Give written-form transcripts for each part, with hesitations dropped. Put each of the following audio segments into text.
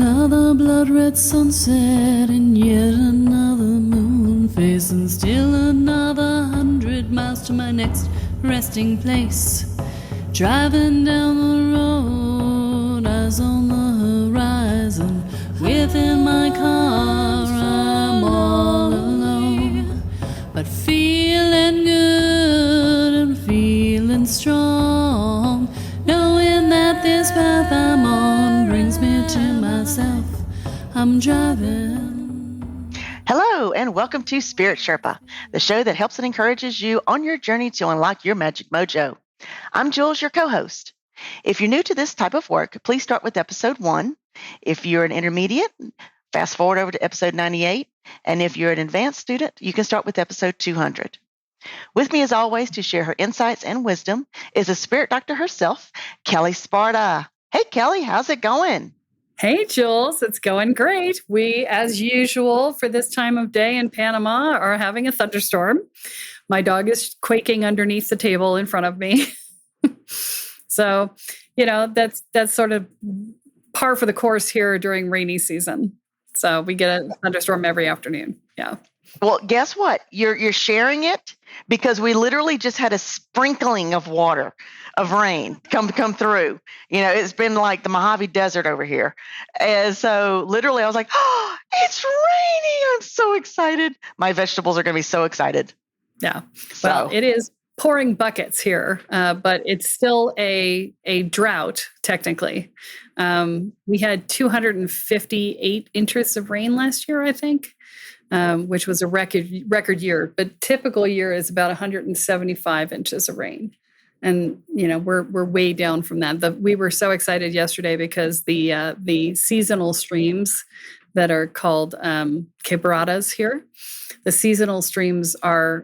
Another blood-red sunset and yet another moon face, and still another 100 miles to my next resting place. Driving down the road, eyes on the horizon. Within my car, I'm all alone, but feeling good and feeling strong, knowing that this path I'm on brings me to myself. I'm driving. Hello, and welcome to Spirit Sherpa, the show that helps and encourages you on your journey to unlock your magic mojo. I'm Jules, your co-host. If you're new to this type of work, please start with episode 1. If you're an intermediate, fast forward over to episode 98. And if you're an advanced student, you can start with episode 200. With me, as always, to share her insights and wisdom is a spirit doctor herself, Kelle Sparta. Hey, Kelle, how's it going? Hey, Jules, it's going great. We, as usual, for this time of day in Panama, are having a thunderstorm. My dog is quaking underneath the table in front of me. So, that's sort of par for the course here during rainy season. So we get a thunderstorm every afternoon. Yeah. Well, guess what? You're sharing it because we literally just had a sprinkling of water, of rain come through. It's been like the Mojave Desert over here. And so literally I was like, oh, it's raining. I'm so excited. My vegetables are going to be so excited. Yeah. Well, it is pouring buckets here, but it's still a drought, technically. We had 258 inches of rain last year, I think. Which was a record year, but typical year is about 175 inches of rain. And, we're way down from that. We were so excited yesterday because the seasonal streams that are called quebradas here, the seasonal streams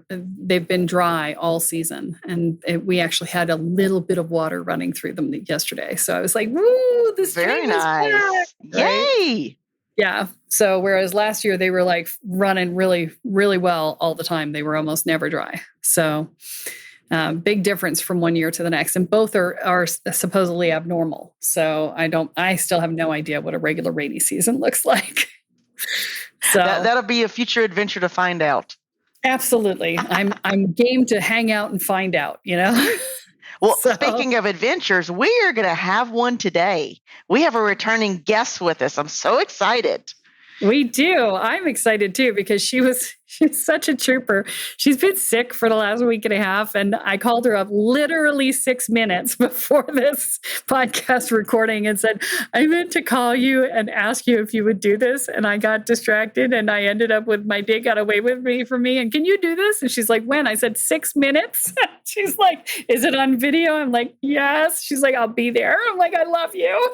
they've been dry all season. And we actually had a little bit of water running through them yesterday. So I was like, woo, this very nice. Back, right? Yay. Yeah. So whereas last year they were like running really, really well all the time, they were almost never dry. So big difference from one year to the next. And both are supposedly abnormal. So I still have no idea what a regular rainy season looks like. So that'll be a future adventure to find out. Absolutely. I'm game to hang out and find out, Well, speaking of adventures, we are going to have one today. We have a returning guest with us. I'm so excited. We do. I'm excited too because she's such a trooper. She's been sick for the last week and a half, and I called her up literally 6 minutes before this podcast recording and said, I meant to call you and ask you if you would do this, and I got distracted, and I ended up with my day got away with me for me, and can you do this? And she's like, when? I said 6 minutes. She's like, is it on video? I'm like, yes. She's like, I'll be there. I'm like, I love you.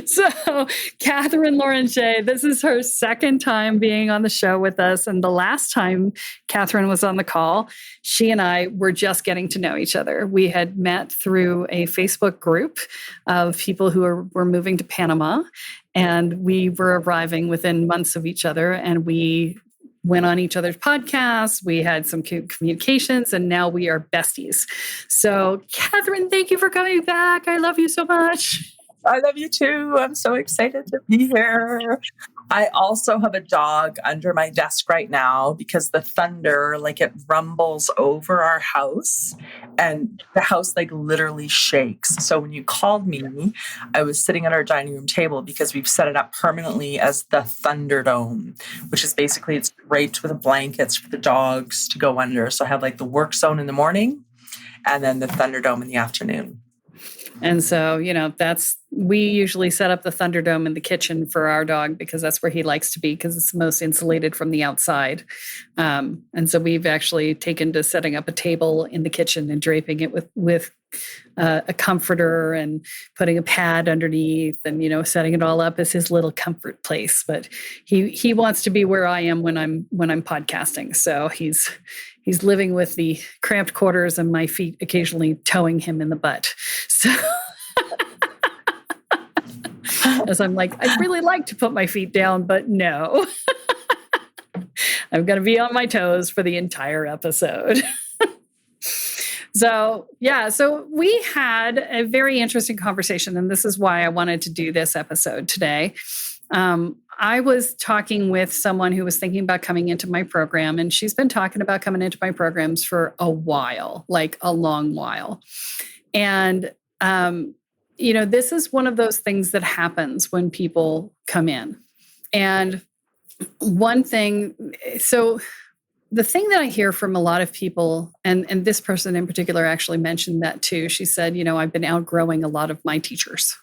So Katherine Laurent-Shea, this is her second time being on the show with us. And the last time Katherine was on the call, she and I were just getting to know each other. We had met through a Facebook group of people who were moving to Panama. And we were arriving within months of each other. And we went on each other's podcasts. We had some communications, and now we are besties. So Katherine, thank you for coming back. I love you so much. I love you too. I'm so excited to be here. I also have a dog under my desk right now because the thunder, it rumbles over our house and the house literally shakes. So when you called me, I was sitting at our dining room table because we've set it up permanently as the Thunderdome, which is basically it's draped with blankets for the dogs to go under. So I have the work zone in the morning and then the Thunderdome in the afternoon. And so, we usually set up the Thunderdome in the kitchen for our dog because that's where he likes to be because it's most insulated from the outside. And so we've actually taken to setting up a table in the kitchen and draping it with a comforter and putting a pad underneath and, setting it all up as his little comfort place. But he wants to be where I am when I'm podcasting. So he's living with the cramped quarters and my feet occasionally towing him in the butt. So as I'm like, I'd really like to put my feet down, but no. I'm going to be on my toes for the entire episode. So we had a very interesting conversation, and this is why I wanted to do this episode today. I was talking with someone who was thinking about coming into my program, and she's been talking about coming into my programs for a while, like a long while. And, this is one of those things that happens when people come in. And one thing, so the thing that I hear from a lot of people, and this person in particular actually mentioned that too. She said, I've been outgrowing a lot of my teachers,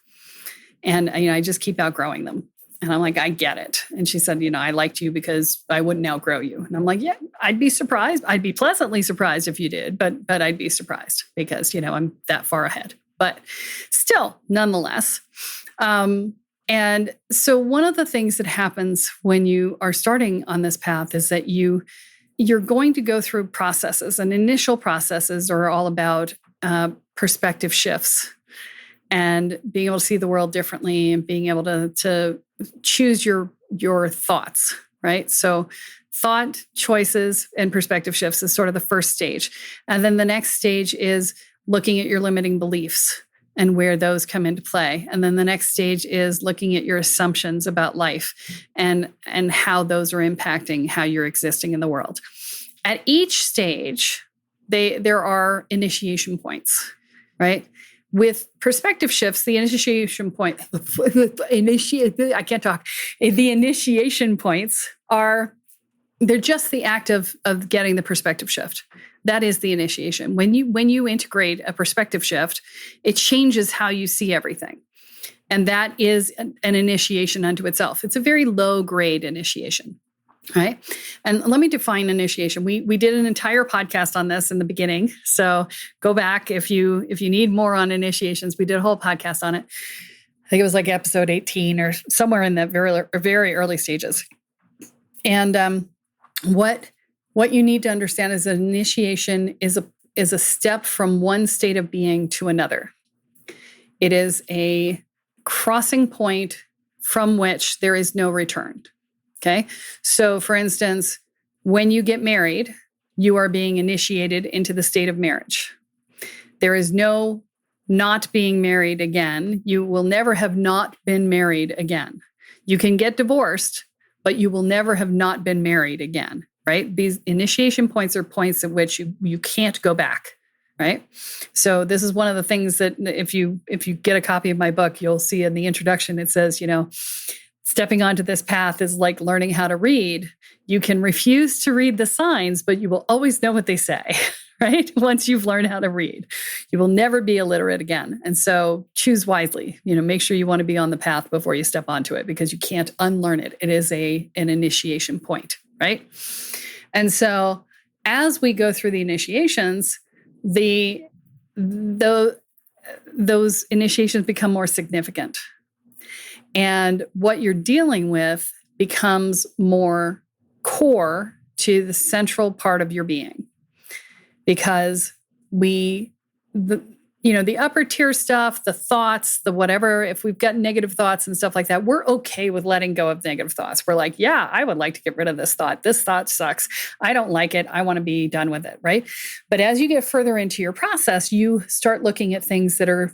and, I just keep outgrowing them. And I'm like, I get it. And she said, I liked you because I wouldn't outgrow you. And I'm like, yeah, I'd be surprised. I'd be pleasantly surprised if you did, but I'd be surprised because, I'm that far ahead. But still, nonetheless. And so one of the things that happens when you are starting on this path is that you're going to go through processes, and initial processes are all about perspective shifts and being able to see the world differently and being able to choose your thoughts, right? So thought choices and perspective shifts is sort of the first stage. And then the next stage is looking at your limiting beliefs and where those come into play. And then the next stage is looking at your assumptions about life and how those are impacting how you're existing in the world. At each stage, there are initiation points, right? With perspective shifts, the initiation point, the initiation points they're just the act of getting the perspective shift. That is the initiation. When you integrate a perspective shift, it changes how you see everything. And that is an initiation unto itself. It's a very low grade initiation. Right. And let me define initiation. We did an entire podcast on this in the beginning. So go back if you need more on initiations. We did a whole podcast on it. I think it was like episode 18 or somewhere in that very early stages. And what you need to understand is that initiation is a step from one state of being to another. It is a crossing point from which there is no return. Okay. So for instance, when you get married, you are being initiated into the state of marriage. There is no not being married again. You will never have not been married again. You can get divorced, but you will never have not been married again, right? These initiation points are points at which you can't go back, right? So this is one of the things that if you get a copy of my book, you'll see in the introduction, it says, stepping onto this path is like learning how to read. You can refuse to read the signs, but you will always know what they say, right? Once you've learned how to read, you will never be illiterate again. And so choose wisely, make sure you want to be on the path before you step onto it because you can't unlearn it. It is an initiation point, right? And so as we go through the initiations, those initiations become more significant. And what you're dealing with becomes more core to the central part of your being. Because the upper tier stuff, the thoughts, the whatever, if we've got negative thoughts and stuff like that, we're okay with letting go of negative thoughts. We're like, yeah, I would like to get rid of this thought. This thought sucks. I don't like it. I want to be done with it, right? But as you get further into your process, you start looking at things that are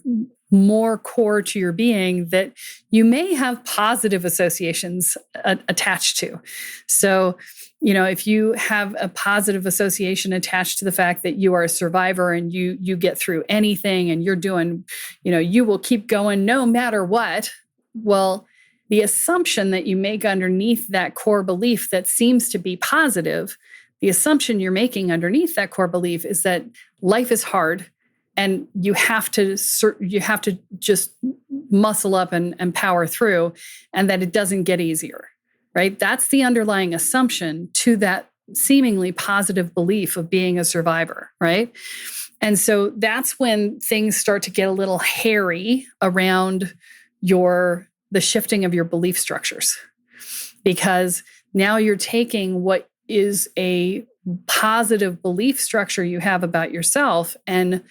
more core to your being that you may have positive associations attached to. So, if you have a positive association attached to the fact that you are a survivor and you get through anything and you're doing, you will keep going no matter what. Well, the assumption that you make underneath that core belief that seems to be positive, the assumption you're making underneath that core belief is that life is hard. And you have to just muscle up and power through, and that it doesn't get easier, right? That's the underlying assumption to that seemingly positive belief of being a survivor, right? And so that's when things start to get a little hairy around the shifting of your belief structures, because now you're taking what is a positive belief structure you have about yourself and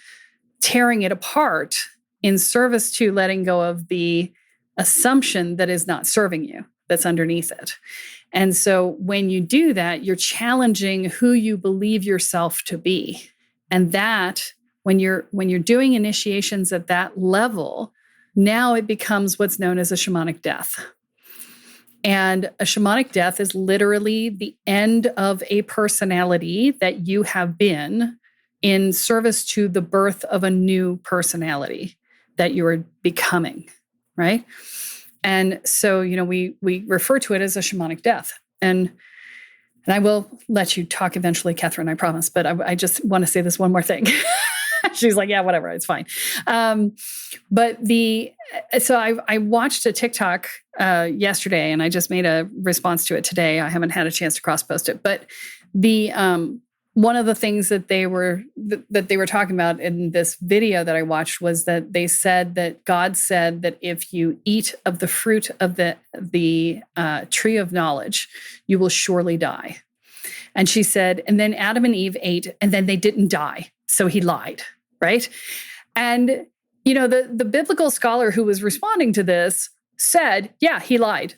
tearing it apart in service to letting go of the assumption that is not serving you, that's underneath it. And so when you do that, you're challenging who you believe yourself to be. And that, when you're doing initiations at that level, now it becomes what's known as a shamanic death. And a shamanic death is literally the end of a personality that you have been in service to the birth of a new personality that you are becoming, right? And so, we refer to it as a shamanic death. And I will let you talk eventually, Katherine, I promise. But I just want to say this one more thing. She's like, yeah, whatever, it's fine. So I watched a TikTok yesterday, and I just made a response to it today. I haven't had a chance to cross-post it, but the one of the things that they were talking about in this video that I watched was that they said that God said that if you eat of the fruit of the tree of knowledge, you will surely die. And she said, and then Adam and Eve ate, and then they didn't die. So he lied, right? And, the biblical scholar who was responding to this said, yeah, he lied.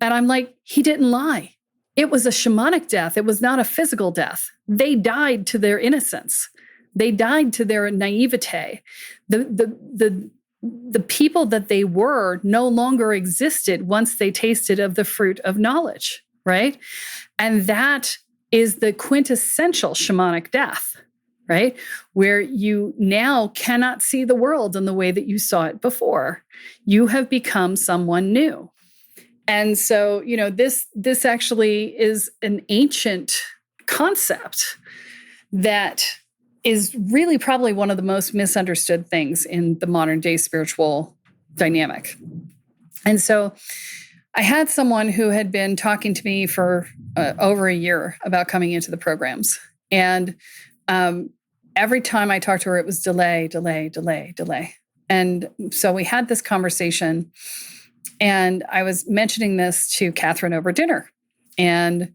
And I'm like, he didn't lie. It was a shamanic death. It was not a physical death. They died to their innocence. They died to their naivete. The people that they were no longer existed once they tasted of the fruit of knowledge, right? And that is the quintessential shamanic death, right? Where you now cannot see the world in the way that you saw it before. You have become someone new. And so, this actually is an ancient concept that is really probably one of the most misunderstood things in the modern day spiritual dynamic. And so I had someone who had been talking to me for over a year about coming into the programs. And every time I talked to her, it was delay. And so we had this conversation, and I was mentioning this to Katherine over dinner. And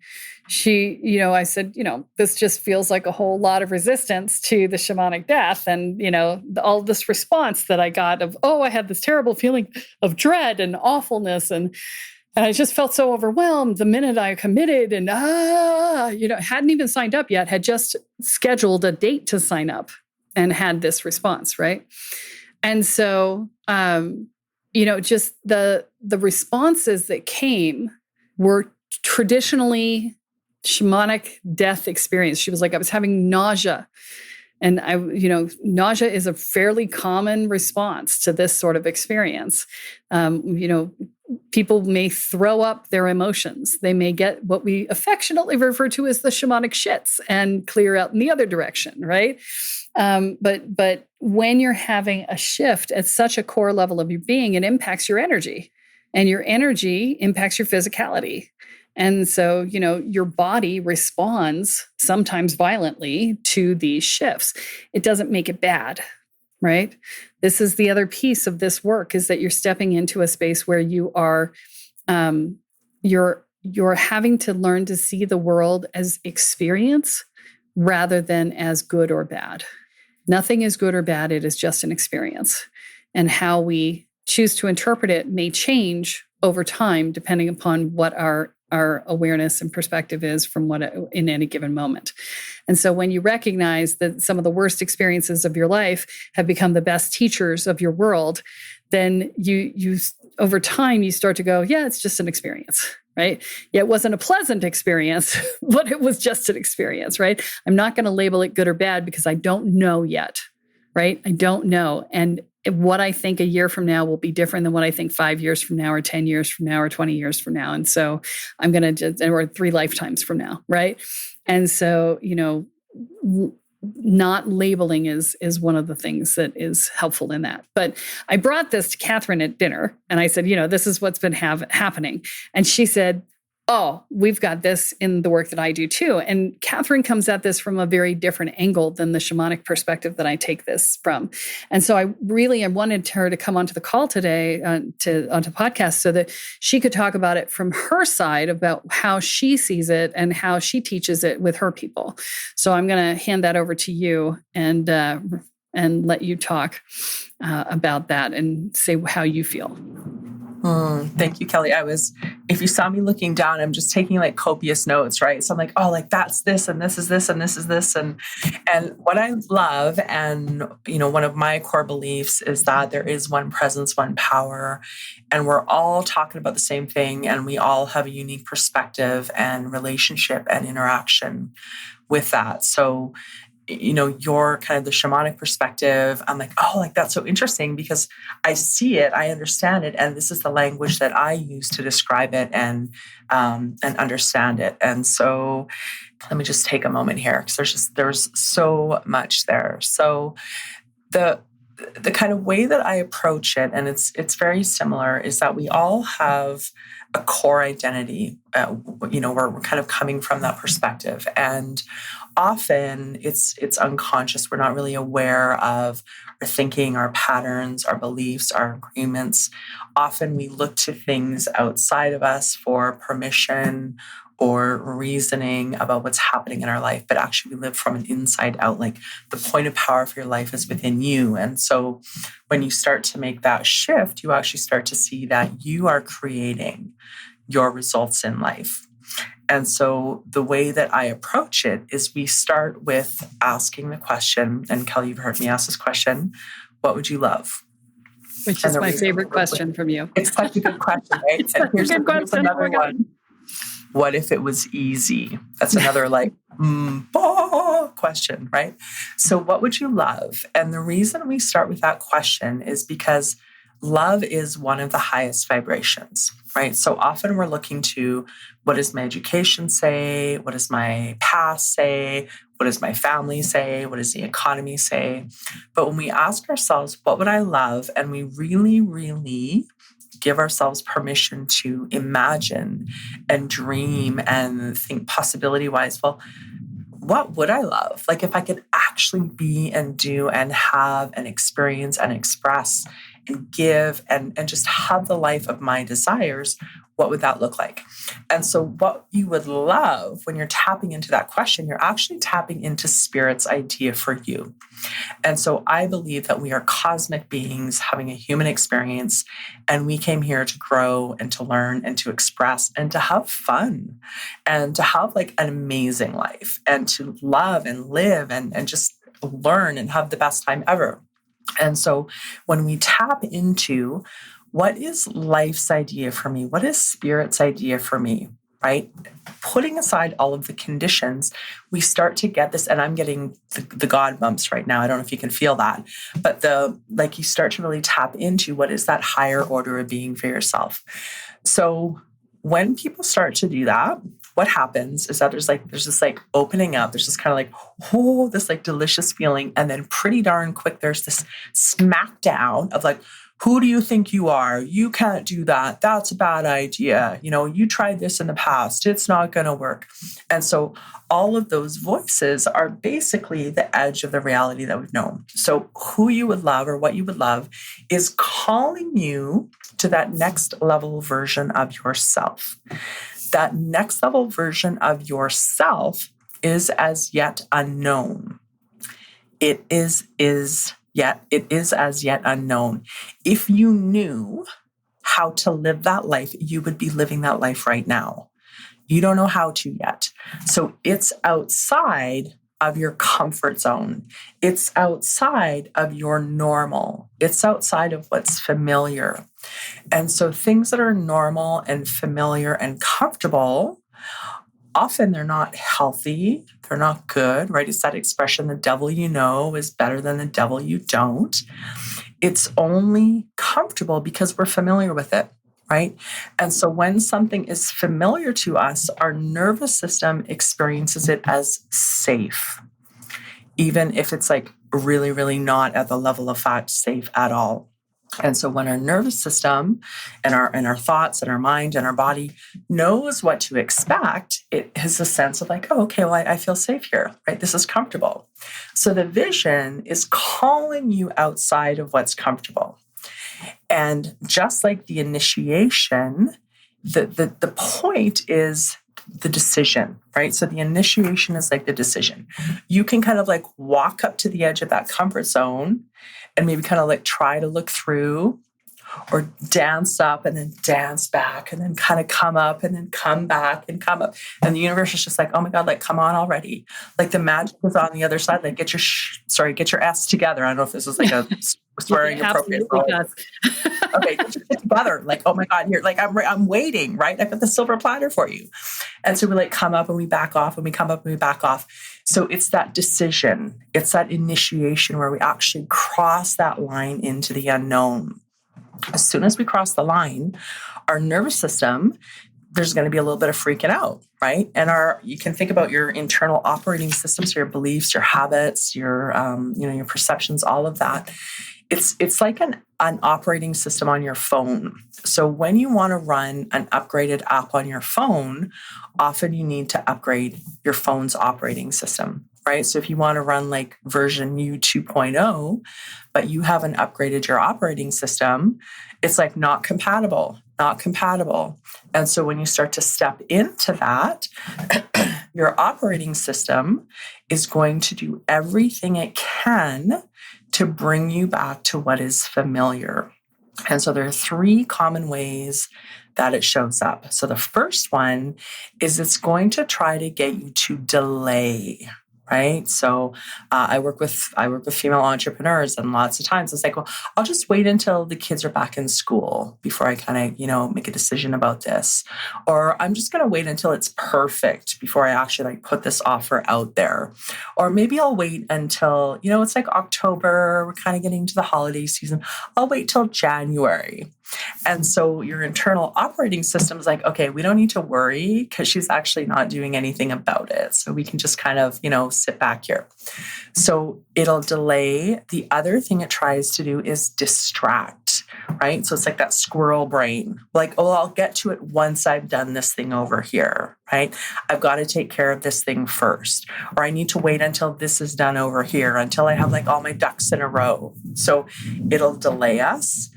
she, I said, this just feels like a whole lot of resistance to the shamanic death. And, all this response that I got of, I had this terrible feeling of dread and awfulness. And I just felt so overwhelmed the minute I committed and, hadn't even signed up yet, had just scheduled a date to sign up and had this response, right? And so, just the responses that came were traditionally shamanic death experience. She was like, I was having nausea. And nausea is a fairly common response to this sort of experience. People may throw up their emotions. They may get what we affectionately refer to as the shamanic shits and clear out in the other direction, right? But when you're having a shift at such a core level of your being, it impacts your energy, and your energy impacts your physicality. And so, your body responds sometimes violently to these shifts. It doesn't make it bad, right? This is the other piece of this work, is that you're stepping into a space where you are, you're having to learn to see the world as experience rather than as good or bad. Nothing is good or bad. It is just an experience. And how we choose to interpret it may change over time, depending upon what our awareness and perspective is from what in any given moment. And so when you recognize that some of the worst experiences of your life have become the best teachers of your world, then you over time, you start to go, yeah, it's just an experience, right? Yeah, it wasn't a pleasant experience, but it was just an experience, right? I'm not going to label it good or bad because I don't know yet, right? I don't know. And what I think a year from now will be different than what I think 5 years from now, or 10 years from now, or 20 years from now. And so I'm going to, or 3 lifetimes from now, right? And so, not labeling is one of the things that is helpful in that. But I brought this to Katherine at dinner, and I said, this is what's been happening. And she said, oh, we've got this in the work that I do too. And Katherine comes at this from a very different angle than the shamanic perspective that I take this from. And so I wanted her to come onto the call today, onto podcast, so that she could talk about it from her side, about how she sees it and how she teaches it with her people. So I'm going to hand that over to you and let you talk about that and say how you feel. Thank you, Kelly. I was if you saw me looking down, I'm just taking like copious notes, right? So I'm like, oh, like that's this and this is this and this is this. And what I love, and one of my core beliefs is that there is one presence, one power, and we're all talking about the same thing, and we all have a unique perspective and relationship and interaction with that. So your kind of the shamanic perspective, I'm like, oh, like that's so interesting because I see it, I understand it, and this is the language that I use to describe it and understand it. And so let me just take a moment here because there's so much there. So the kind of way that I approach it, and it's very similar, is that we all have a core identity. We're kind of coming from that perspective, and often it's unconscious. We're not really aware of our thinking, our patterns, our beliefs, our agreements. Often we look to things outside of us for permission or reasoning about what's happening in our life, but actually we live from an inside out. Like the point of power for your life is within you. And so when you start to make that shift, you actually start to see that you are creating your results in life. And so the way that I approach it is we start with asking the question, and Kelle, you've heard me ask this question, what would you love? Which is my favorite question from you. It's such a good question, right? It's such a good question. Here's another one. What if it was easy? That's another question, right? So what would you love? And the reason we start with that question is because love is one of the highest vibrations, right? So often we're looking to, what does my education say? What does my past say? What does my family say? What does the economy say? But when we ask ourselves, what would I love? And we really, really give ourselves permission to imagine and dream and think possibility-wise, well, what would I love? Like if I could actually be and do and have and experience and express and give and just have the life of my desires, what would that look like? And so what you would love when you're tapping into that question, you're actually tapping into Spirit's idea for you. And so I believe that we are cosmic beings having a human experience, and we came here to grow and to learn and to express and to have fun and to have like an amazing life and to love and live and just learn and have the best time ever. And so when we tap into what is life's idea for me, what is Spirit's idea for me, right? Putting aside all of the conditions, we start to get this, and I'm getting the God bumps right now. I don't know if you can feel that, but you start to really tap into what is that higher order of being for yourself. So when people start to do that, what happens is that there's this like opening up. There's this kind of like, oh, this like delicious feeling. And then pretty darn quick, there's this smackdown of like, who do you think you are? You can't do that. That's a bad idea. You tried this in the past. It's not going to work. And so all of those voices are basically the edge of the reality that we've known. So who you would love or what you would love is calling you to that next level version of yourself. That next level version of yourself is as yet unknown. It is as yet unknown. If you knew how to live that life, you would be living that life right now. You don't know how to yet. So it's outside of your comfort zone. It's outside of your normal. It's outside of what's familiar. And so things that are normal and familiar and comfortable, often they're not healthy. They're not good, right? It's that expression, the devil you know is better than the devil you don't. It's only comfortable because we're familiar with it, right? And so when something is familiar to us, our nervous system experiences it as safe, even if it's like really, really not at the level of fact safe at all. And so when our nervous system and our thoughts and our mind and our body knows what to expect, it has a sense of like, oh, okay, well, I feel safe here, right? This is comfortable. So the vision is calling you outside of what's comfortable. And just like the initiation, the point is the decision, right? So the initiation is like the decision. You can kind of like walk up to the edge of that comfort zone and maybe kind of like try to look through, or dance up and then dance back and then kind of come up and then come back and come up. And the universe is just like, oh my God, like, come on already. Like the magic is on the other side. Like get your S together. I don't know if this is like a swearing appropriate. Okay, get your shit together. Like, oh my God, here, like I'm waiting, right? I've got the silver platter for you. And so we like come up and we back off and we come up and we back off. So it's that decision. It's that initiation where we actually cross that line into the unknown. As soon as we cross the line, our nervous system, there's going to be a little bit of freaking out, right? And you can think about your internal operating systems, your beliefs, your habits, your your perceptions, all of that. It's like an operating system on your phone. So when you want to run an upgraded app on your phone, often you need to upgrade your phone's operating system, right? So if you want to run like version U 2.0, but you haven't upgraded your operating system, it's like not compatible. And so when you start to step into that, your operating system is going to do everything it can to bring you back to what is familiar. And so there are 3 common ways that it shows up. So the first one is it's going to try to get you to delay, right? So I work with female entrepreneurs, and lots of times it's like, well, I'll just wait until the kids are back in school before I kind of, make a decision about this. Or I'm just going to wait until it's perfect before I actually like put this offer out there. Or maybe I'll wait until, it's like October, we're kind of getting to the holiday season. I'll wait till January. And so your internal operating system is like, okay, we don't need to worry because she's actually not doing anything about it. So we can just kind of, sit back here. So it'll delay. The other thing it tries to do is distract, right? So it's like that squirrel brain, like, oh, I'll get to it once I've done this thing over here, right? I've got to take care of this thing first, or I need to wait until this is done over here, until I have like all my ducks in a row. So it'll delay us.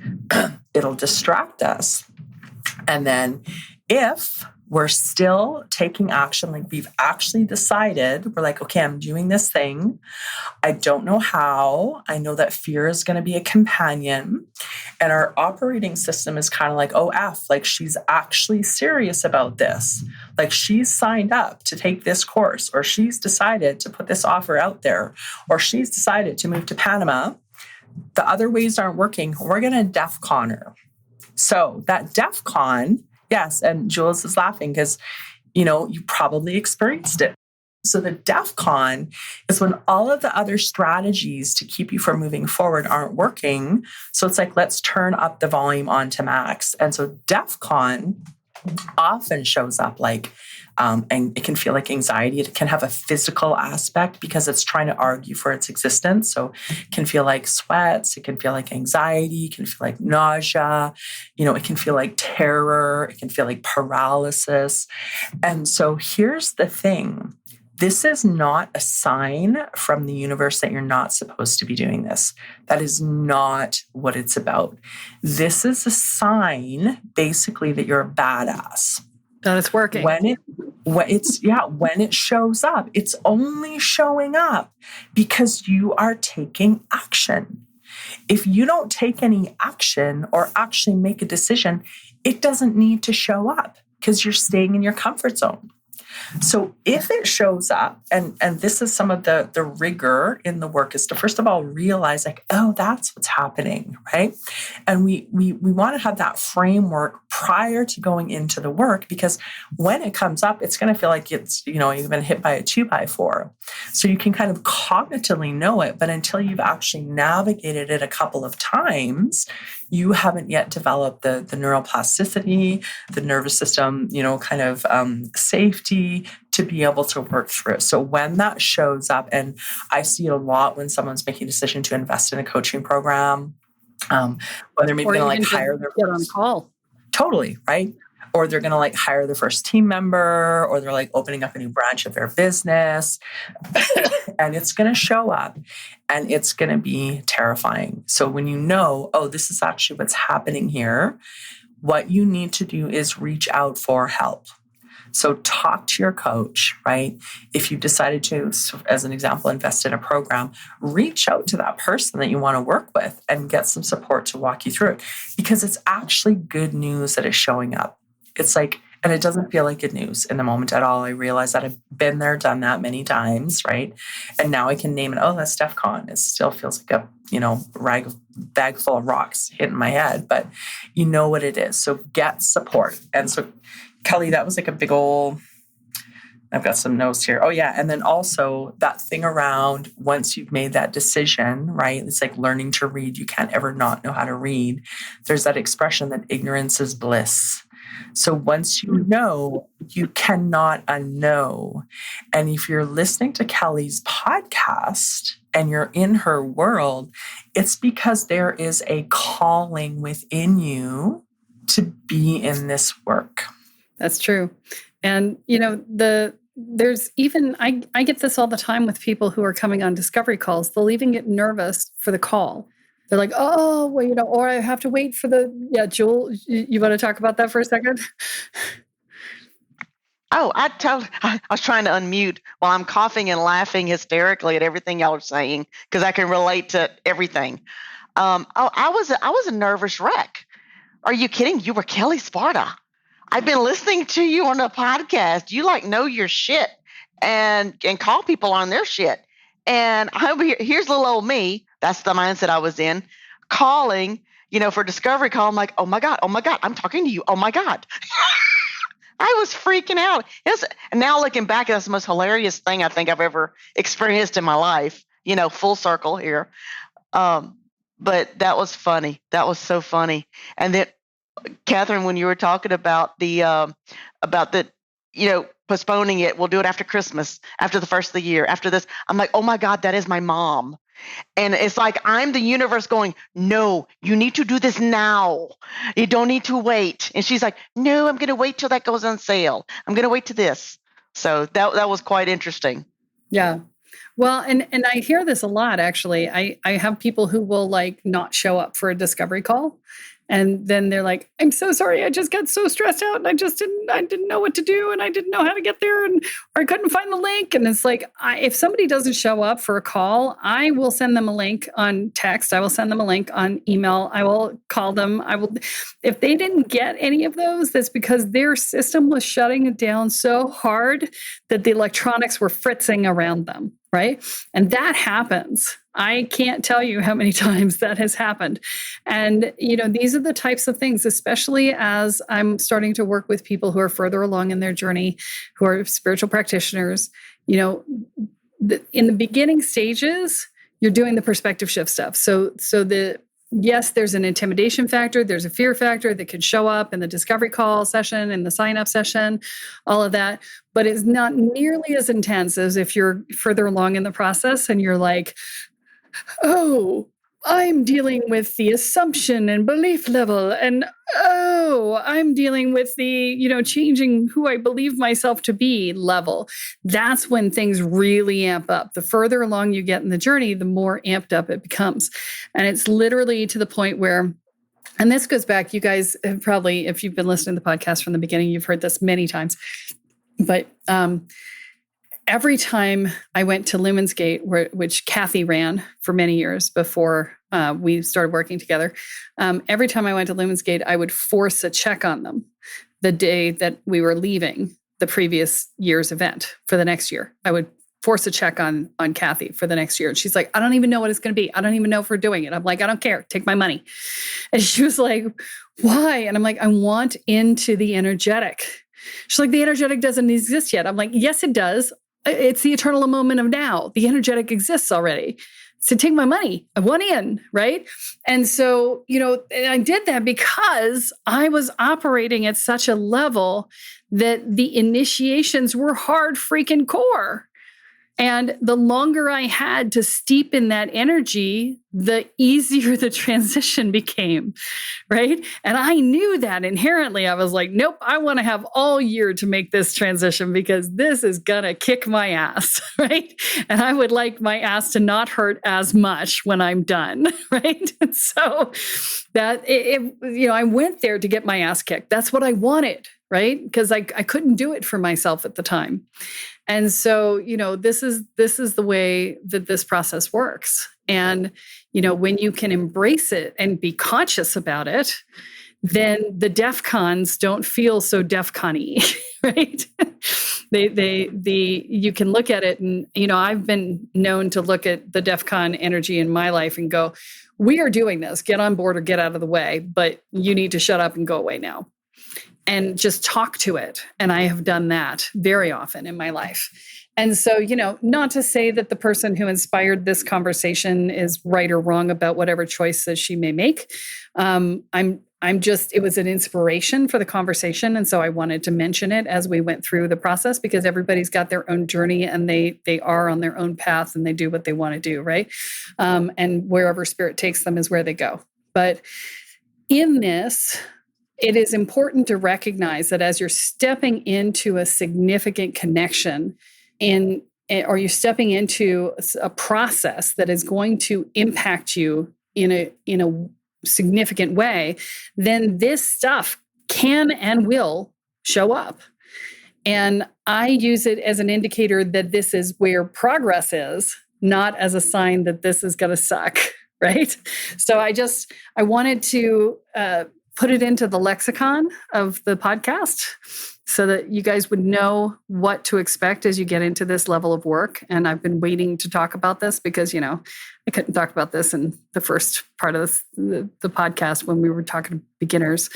It'll distract us. And then if we're still taking action, like we've actually decided, we're like, okay, I'm doing this thing. I don't know how. I know that fear is going to be a companion. And our operating system is kind of like, oh, like she's actually serious about this. Like she's signed up to take this course, or she's decided to put this offer out there, or she's decided to move to Panama. The other ways aren't working. We're going to DEF-CON her. So that DEF-CON, yes, and Jules is laughing because, you probably experienced it. So the DEF-CON is when all of the other strategies to keep you from moving forward aren't working. So it's like, let's turn up the volume onto max. And so DEF-CON often shows up like, and it can feel like anxiety. It can have a physical aspect because it's trying to argue for its existence. So it can feel like sweats. It can feel like anxiety. It can feel like nausea. It can feel like terror. It can feel like paralysis. And so here's the thing. This is not a sign from the universe that you're not supposed to be doing this. That is not what it's about. This is a sign, basically, that you're a badass. That it's working. When it shows up, it's only showing up because you are taking action. If you don't take any action or actually make a decision, it doesn't need to show up because you're staying in your comfort zone. So if it shows up, and this is some of the rigor in the work, is to first of all realize like, oh, that's what's happening, right? And we want to have that framework prior to going into the work, because when it comes up, it's going to feel like it's, you've been hit by a 2x4. So you can kind of cognitively know it, but until you've actually navigated it a couple of times, you haven't yet developed the neuroplasticity, the nervous system, safety to be able to work through it. So when that shows up, and I see it a lot when someone's making a decision to invest in a coaching program, whether maybe going to hire their get on call. Totally, right? Or they're going to hire their first team member, or they're opening up a new branch of their business. And it's going to show up and it's going to be terrifying. So when oh, this is actually what's happening here, what you need to do is reach out for help. So talk to your coach, right? If you decided to, as an example, invest in a program, reach out to that person that you want to work with and get some support to walk you through it, because it's actually good news that is showing up. It's like, and it doesn't feel like good news in the moment at all. I realize that I've been there, done that many times, right? And now I can name it. Oh, that's DEFCON. It still feels like a, bag full of rocks hitting my head, but you know what it is. So get support. And so, Kelly, that was like a big old, I've got some notes here. Oh yeah. And then also that thing around once you've made that decision, right? It's like learning to read. You can't ever not know how to read. There's that expression that ignorance is bliss. So once you know, you cannot unknow. And if you're listening to Kelle's podcast and you're in her world, it's because there is a calling within you to be in this work. That's true. And, there's even, I get this all the time with people who are coming on discovery calls. They'll even get nervous for the call. They're like, oh, well, or I have to wait for Jewel, you want to talk about that for a second? Oh, I was trying to unmute while I'm coughing and laughing hysterically at everything y'all are saying, because I can relate to everything. I was a nervous wreck. Are you kidding? You were Kelle Sparta. I've been listening to you on a podcast. You know your shit and call people on their shit. And here's little old me. That's the mindset I was in. Calling, for discovery call. I'm like, oh my God, I'm talking to you. Oh my God. I was freaking out. And now looking back, that's the most hilarious thing I think I've ever experienced in my life, full circle here. But that was funny. That was so funny. And then, Katherine, when you were talking about the postponing it, we'll do it after Christmas, after the first of the year, after this. I'm like, oh my God, that is my mom. And it's like, I'm the universe going, no, you need to do this now. You don't need to wait. And she's like, no, I'm going to wait till that goes on sale. I'm going to wait to this. So that was quite interesting. Yeah. Well, and I hear this a lot, actually. I have people who will not show up for a discovery call. And then they're like, I'm so sorry. I just got so stressed out and I didn't know what to do. And I didn't know how to get there, or I couldn't find the link. And it's like, if somebody doesn't show up for a call, I will send them a link on text. I will send them a link on email. I will call them. If they didn't get any of those, that's because their system was shutting it down so hard that the electronics were fritzing around them. Right. And that happens. I can't tell you how many times that has happened. And, these are the types of things, especially as I'm starting to work with people who are further along in their journey, who are spiritual practitioners. In the beginning stages, you're doing the perspective shift stuff. Yes, there's an intimidation factor. There's a fear factor that can show up in the discovery call session, in the sign-up session, all of that. But it's not nearly as intense as if you're further along in the process and you're like, oh, I'm dealing with the assumption and belief level. And, oh, I'm dealing with the, changing who I believe myself to be level. That's when things really amp up. The further along you get in the journey, the more amped up it becomes. And it's literally to the point where, and this goes back, you guys have probably, if you've been listening to the podcast from the beginning, you've heard this many times. But every time I went to Lumen's Gate, which Kathy ran for many years before we started working together, every time I went to Lumen's Gate, I would force a check on them the day that we were leaving the previous year's event for the next year. I would force a check on Kathy for the next year. And she's like, I don't even know what it's going to be. I don't even know if we're doing it. I'm like, I don't care. Take my money. And she was like, why? And I'm like, I want into the energetic. She's like, the energetic doesn't exist yet. I'm like, yes, it does. It's the eternal moment of now. The energetic exists already. So take my money. I want in, right? And so, and I did that because I was operating at such a level that the initiations were hard freaking core. And the longer I had to steep in that energy, the easier the transition became, right? And I knew that inherently. I was like, nope, I want to have all year to make this transition because this is going to kick my ass, right? And I would like my ass to not hurt as much when I'm done, right? And so I went there to get my ass kicked. That's what I wanted, right? Because I couldn't do it for myself at the time. And so, this is the way that this process works. And, when you can embrace it and be conscious about it, then the DEF CONs don't feel so DEF CON-y, right? You can look at it and, I've been known to look at the DEF CON energy in my life and go, we are doing this, get on board or get out of the way, but you need to shut up and go away now. And just talk to it. And I have done that very often in my life. And so, not to say that the person who inspired this conversation is right or wrong about whatever choices she may make. It was an inspiration for the conversation. And so I wanted to mention it as we went through the process because everybody's got their own journey and they are on their own path and they do what they want to do, right? And wherever spirit takes them is where they go. But in this, it is important to recognize that as you're stepping into a significant connection or you're stepping into a process that is going to impact you in a significant way, then this stuff can and will show up. And I use it as an indicator that this is where progress is, not as a sign that this is going to suck, right? So I wanted to put it into the lexicon of the podcast so that you guys would know what to expect as you get into this level of work. And I've been waiting to talk about this because, I couldn't talk about this in the first part of the podcast when we were talking to beginners.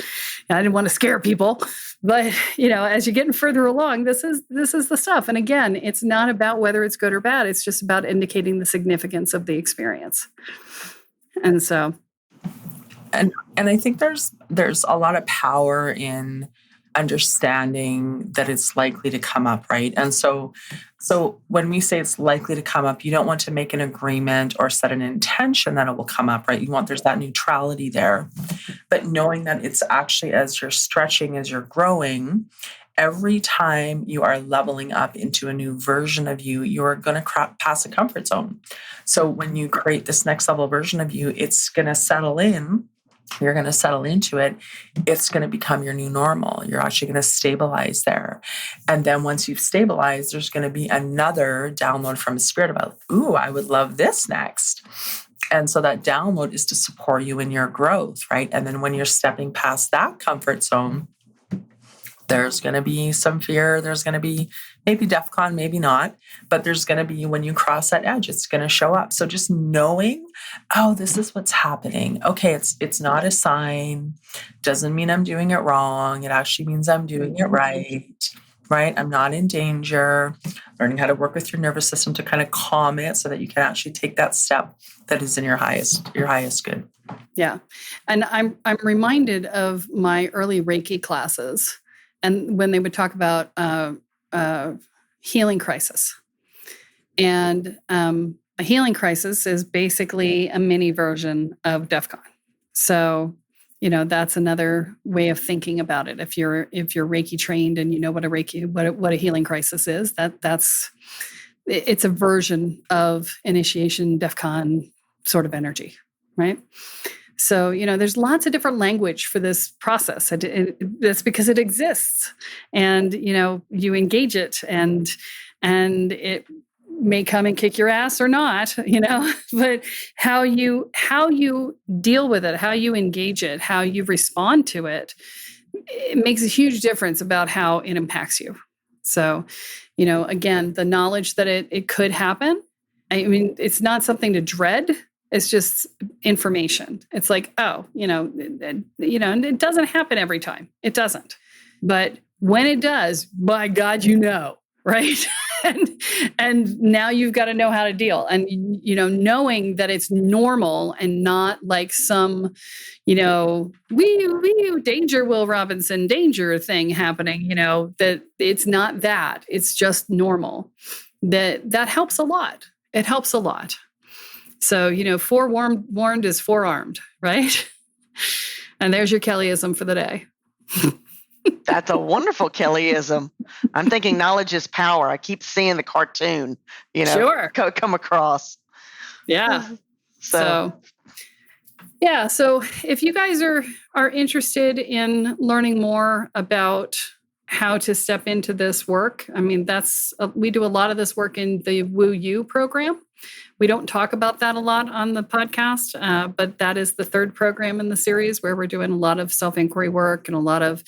And I didn't want to scare people. But, as you're getting further along, this is the stuff. And again, it's not about whether it's good or bad. It's just about indicating the significance of the experience. And so... And I think there's a lot of power in understanding that it's likely to come up, right? And so when we say it's likely to come up, you don't want to make an agreement or set an intention that it will come up, right? There's that neutrality there. But knowing that it's actually as you're stretching, as you're growing, every time you are leveling up into a new version of you, you're going to pass a comfort zone. So when you create this next level version of you, it's going to settle in. You're going to settle into it. It's going to become your new normal. You're actually going to stabilize there. And then once you've stabilized, there's going to be another download from spirit about, ooh, I would love this next. And so that download is to support you in your growth, right? And then when you're stepping past that comfort zone, there's going to be some fear. There's going to be maybe DEF CON, maybe not, but there's going to be, when you cross that edge, it's going to show up. So just knowing, oh, this is what's happening. Okay, it's not a sign. Doesn't mean I'm doing it wrong. It actually means I'm doing it right? I'm not in danger. Learning how to work with your nervous system to kind of calm it so that you can actually take that step that is in your highest good. Yeah. And I'm reminded of my early Reiki classes. And when they would talk about healing crisis. And a healing crisis is basically a mini version of DEF CON. So, that's another way of thinking about it. If you're Reiki trained and you know what a healing crisis is, it's a version of initiation DEF CON sort of energy, right? So, there's lots of different language for this process. That's because it exists, and, you engage it, and it may come and kick your ass or not, but how you deal with it, how you engage it, how you respond to it, it makes a huge difference about how it impacts you. So, again, the knowledge that it could happen, it's not something to dread. It's just information. It's like, and it doesn't happen every time. It doesn't. But when it does, by God, right? and now you've got to know how to deal. And, knowing that it's normal and not like some, wee, danger, Will Robinson, danger thing happening, that it's not that. It's just normal. That helps a lot. It helps a lot. So, forewarned is forearmed, right? And there's your Kellyism for the day. That's a wonderful Kellyism. I'm thinking knowledge is power. I keep seeing the cartoon, Sure. come across. Yeah. So if you guys are interested in learning more about how to step into this work, I mean, we do a lot of this work in the Woo You program. We don't talk about that a lot on the podcast, but that is the third program in the series where we're doing a lot of self-inquiry work and a lot of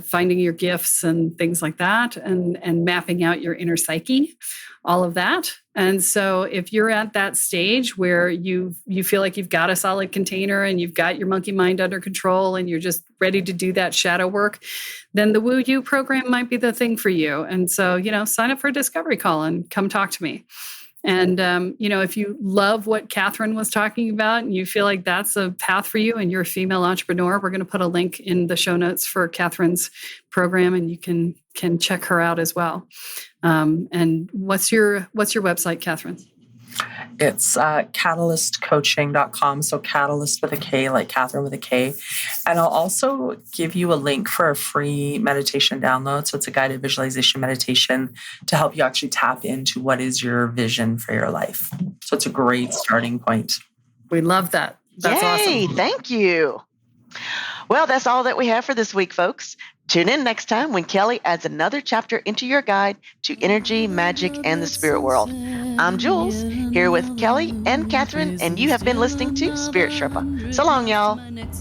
finding your gifts and things like that, and mapping out your inner psyche, all of that. And so if you're at that stage where you feel like you've got a solid container and you've got your monkey mind under control and you're just ready to do that shadow work, then the Woo You program might be the thing for you. And so, sign up for a discovery call and come talk to me. And, if you love what Katherine was talking about and you feel like that's a path for you and you're a female entrepreneur, we're going to put a link in the show notes for Katherine's program and you can check her out as well. And what's your website, Katherine? It's catalystcoaching.com. So catalyst with a K, like Katherine with a K. And I'll also give you a link for a free meditation download. So it's a guided visualization meditation to help you actually tap into what is your vision for your life. So it's a great starting point. We love that. That's Yay, awesome. Thank you. Well, that's all that we have for this week, folks. Tune in next time when Kelle adds another chapter into your guide to energy, magic, and the spirit world. I'm Jules, here with Kelle and Katherine, and you have been listening to Spirit Sherpa. So long, y'all.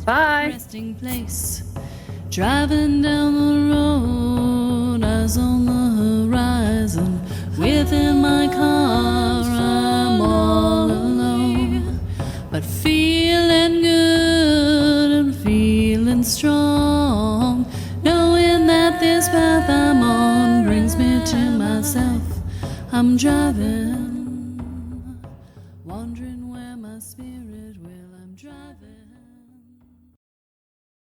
Bye. Driving down the road, eyes on the horizon. Within my car, I'm all alone, but feeling good and feeling strong, knowing that this path I'm on brings me to myself. I'm driving